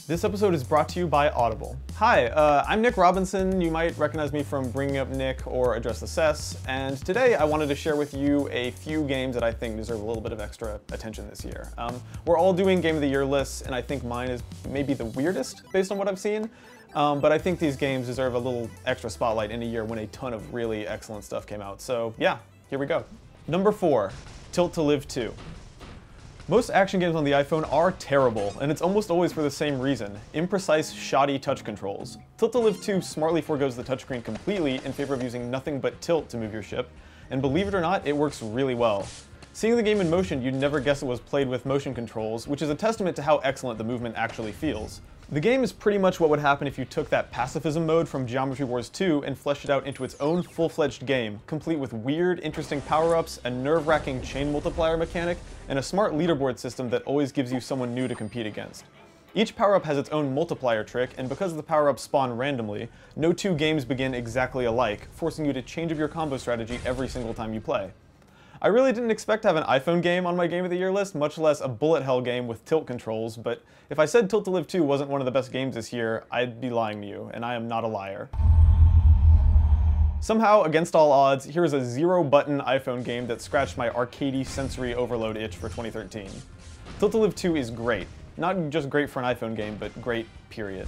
This episode is brought to you by Audible. Hi, I'm Nick Robinson. You might recognize me from Bringing Up Nick or Address the Sess, and today I wanted to share with you a few games that I think deserve a little bit of extra attention this year. We're all doing Game of the Year lists, and I think mine is maybe the weirdest based on what I've seen, but I think these games deserve a little extra spotlight in a year when a ton of really excellent stuff came out. So yeah, here we go. Number 4, Tilt to Live 2. Most action games on the iPhone are terrible, and it's almost always for the same reason: imprecise, shoddy touch controls. Tilt to Live 2 smartly forgoes the touchscreen completely in favor of using nothing but tilt to move your ship, and believe it or not, it works really well. Seeing the game in motion, you'd never guess it was played with motion controls, which is a testament to how excellent the movement actually feels. The game is pretty much what would happen if you took that pacifism mode from Geometry Wars 2 and fleshed it out into its own full-fledged game, complete with weird, interesting power-ups, a nerve-wracking chain multiplier mechanic, and a smart leaderboard system that always gives you someone new to compete against. Each power-up has its own multiplier trick, and because the power-ups spawn randomly, no two games begin exactly alike, forcing you to change up your combo strategy every single time you play. I really didn't expect to have an iPhone game on my Game of the Year list, much less a bullet hell game with tilt controls, but if I said Tilt to Live 2 wasn't one of the best games this year, I'd be lying to you, and I am not a liar. Somehow, against all odds, here is a zero-button iPhone game that scratched my arcadey sensory overload itch for 2013. Tilt to Live 2 is great. Not just great for an iPhone game, but great, period.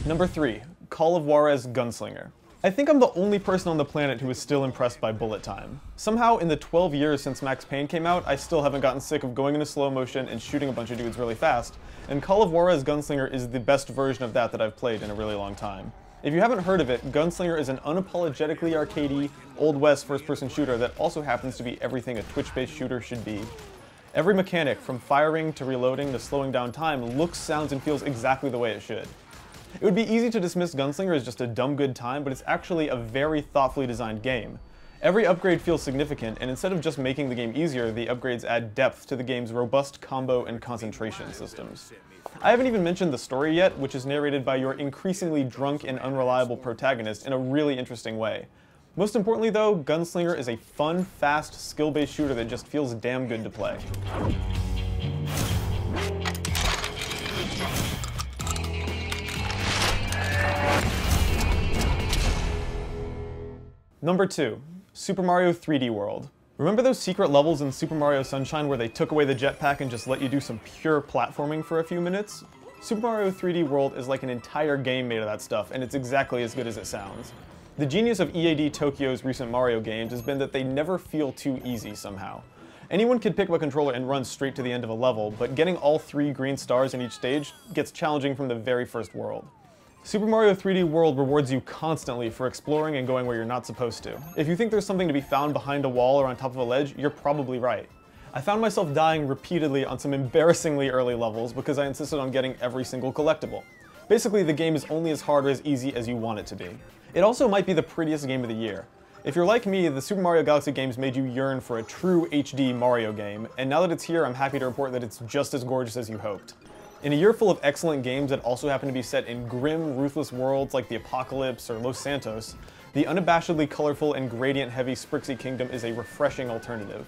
Number 3, Call of JUAREZ Gunslinger. I think I'm the only person on the planet who is still impressed by bullet time. Somehow, in the 12 years since Max Payne came out, I still haven't gotten sick of going into slow motion and shooting a bunch of dudes really fast, and Call of JUAREZ Gunslinger is the best version of that I've played in a really long time. If you haven't heard of it, Gunslinger is an unapologetically arcadey, Old West first-person shooter that also happens to be everything a Twitch-based shooter should be. Every mechanic, from firing to reloading to slowing down time, looks, sounds, and feels exactly the way it should. It would be easy to dismiss Gunslinger as just a dumb good time, but it's actually a very thoughtfully designed game. Every upgrade feels significant, and instead of just making the game easier, the upgrades add depth to the game's robust combo and concentration systems. I haven't even mentioned the story yet, which is narrated by your increasingly drunk and unreliable protagonist in a really interesting way. Most importantly though, Gunslinger is a fun, fast, skill-based shooter that just feels damn good to play. Number 2, Super Mario 3D World. Remember those secret levels in Super Mario Sunshine where they took away the jetpack and just let you do some pure platforming for a few minutes? Super Mario 3D World is like an entire game made of that stuff, and it's exactly as good as it sounds. The genius of EAD Tokyo's recent Mario games has been that they never feel too easy somehow. Anyone can pick up a controller and run straight to the end of a level, but getting all 3 green stars in each stage gets challenging from the very first world. Super Mario 3D World rewards you constantly for exploring and going where you're not supposed to. If you think there's something to be found behind a wall or on top of a ledge, you're probably right. I found myself dying repeatedly on some embarrassingly early levels because I insisted on getting every single collectible. Basically, the game is only as hard or as easy as you want it to be. It also might be the prettiest game of the year. If you're like me, the Super Mario Galaxy games made you yearn for a true HD Mario game, and now that it's here, I'm happy to report that it's just as gorgeous as you hoped. In a year full of excellent games that also happen to be set in grim, ruthless worlds like the Apocalypse or Los Santos, the unabashedly colorful and gradient-heavy Sprixie Kingdom is a refreshing alternative.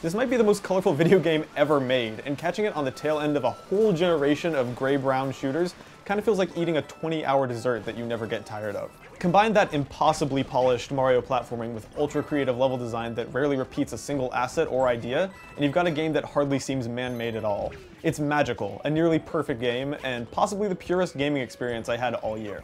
This might be the most colorful video game ever made, and catching it on the tail end of a whole generation of gray-brown shooters kind of feels like eating a 20-hour dessert that you never get tired of. Combine that impossibly polished Mario platforming with ultra-creative level design that rarely repeats a single asset or idea, and you've got a game that hardly seems man-made at all. It's magical, a nearly perfect game, and possibly the purest gaming experience I had all year.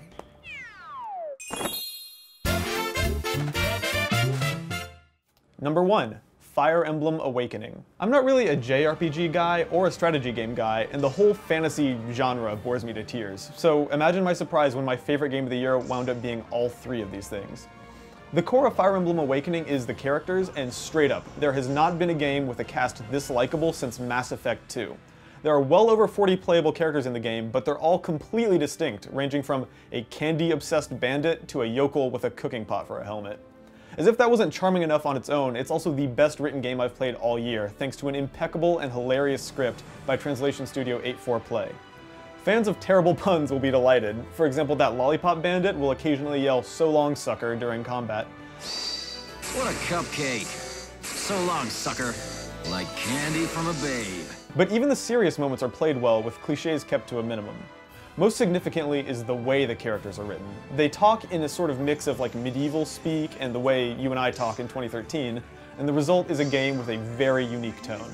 Number 1, Fire Emblem Awakening. I'm not really a JRPG guy or a strategy game guy, and the whole fantasy genre bores me to tears, so imagine my surprise when my favorite game of the year wound up being all 3 of these things. The core of Fire Emblem Awakening is the characters, and straight up, there has not been a game with a cast this likable since Mass Effect 2. There are well over 40 playable characters in the game, but they're all completely distinct, ranging from a candy-obsessed bandit to a yokel with a cooking pot for a helmet. As if that wasn't charming enough on its own, it's also the best written game I've played all year, thanks to an impeccable and hilarious script by translation studio 84play. Fans of terrible puns will be delighted. For example, that lollipop bandit will occasionally yell "so long, sucker" during combat. What a cupcake. So long, sucker. Like candy from a babe. But even the serious moments are played well, with cliches kept to a minimum. Most significantly is the way the characters are written. They talk in a sort of mix of like medieval speak and the way you and I talk in 2013, and the result is a game with a very unique tone.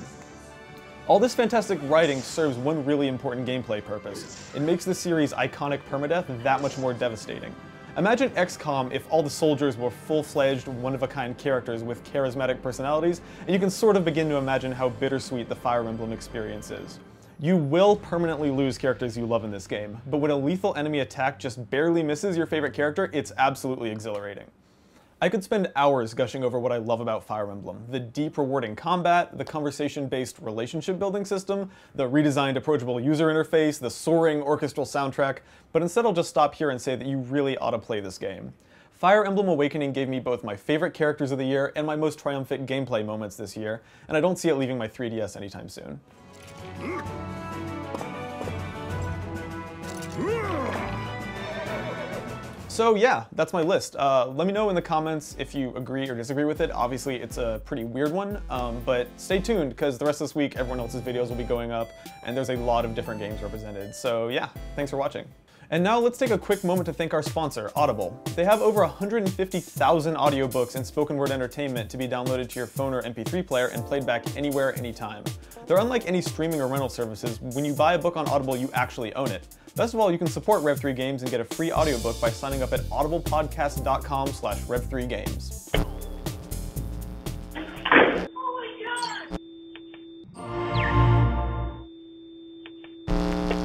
All this fantastic writing serves one really important gameplay purpose. It makes the series' iconic permadeath that much more devastating. Imagine XCOM if all the soldiers were full-fledged, one-of-a-kind characters with charismatic personalities, and you can sort of begin to imagine how bittersweet the Fire Emblem experience is. You will permanently lose characters you love in this game, but when a lethal enemy attack just barely misses your favorite character, it's absolutely exhilarating. I could spend hours gushing over what I love about Fire Emblem: the deep, rewarding combat, the conversation-based relationship-building system, the redesigned, approachable user interface, the soaring orchestral soundtrack, but instead I'll just stop here and say that you really ought to play this game. Fire Emblem Awakening gave me both my favorite characters of the year and my most triumphant gameplay moments this year, and I don't see it leaving my 3DS anytime soon. So yeah, that's my list. Let me know in the comments if you agree or disagree with it. Obviously, it's a pretty weird one, but stay tuned, because the rest of this week, everyone else's videos will be going up, and there's a lot of different games represented. So yeah, thanks for watching. And now let's take a quick moment to thank our sponsor, Audible. They have over 150,000 audiobooks and spoken word entertainment to be downloaded to your phone or MP3 player and played back anywhere, anytime. They're unlike any streaming or rental services. When you buy a book on Audible, you actually own it. Best of all, you can support Rev3 Games and get a free audiobook by signing up at audiblepodcast.com/Rev3Games.